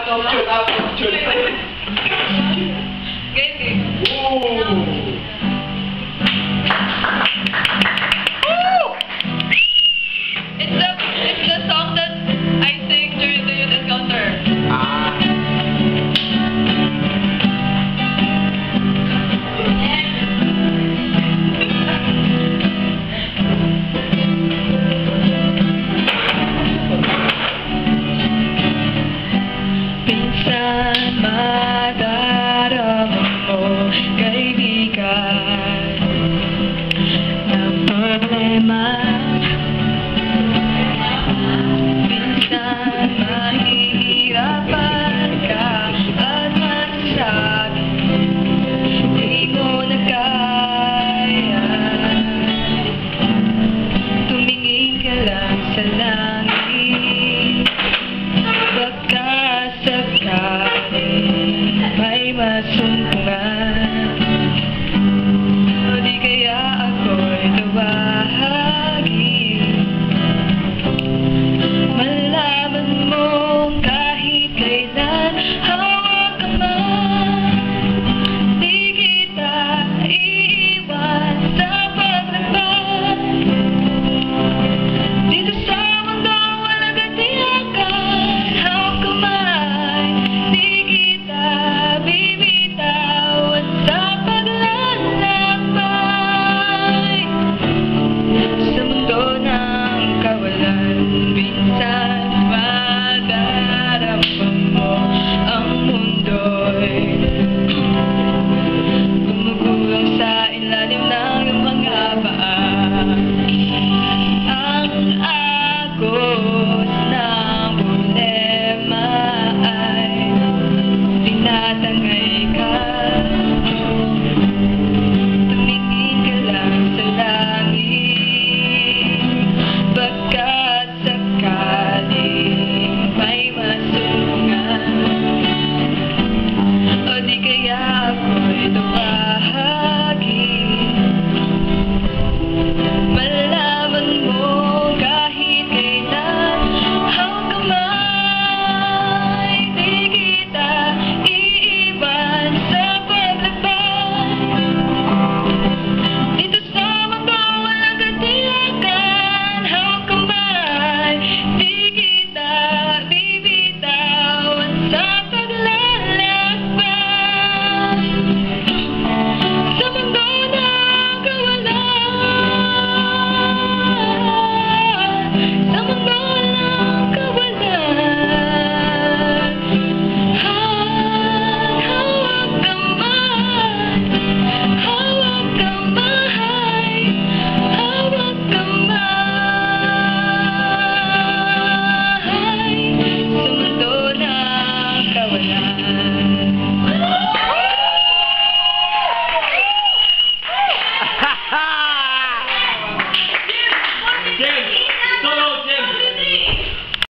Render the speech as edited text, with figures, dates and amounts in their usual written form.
Out of tune. Game. It's the song that I sing during the youth encounter. Minsan madarama mo, kaibigan, na problema. Minsan mahihirapan ka at masasabi di mo na kaya. Tumingin ka lang sa langit, baka sakaling may masama.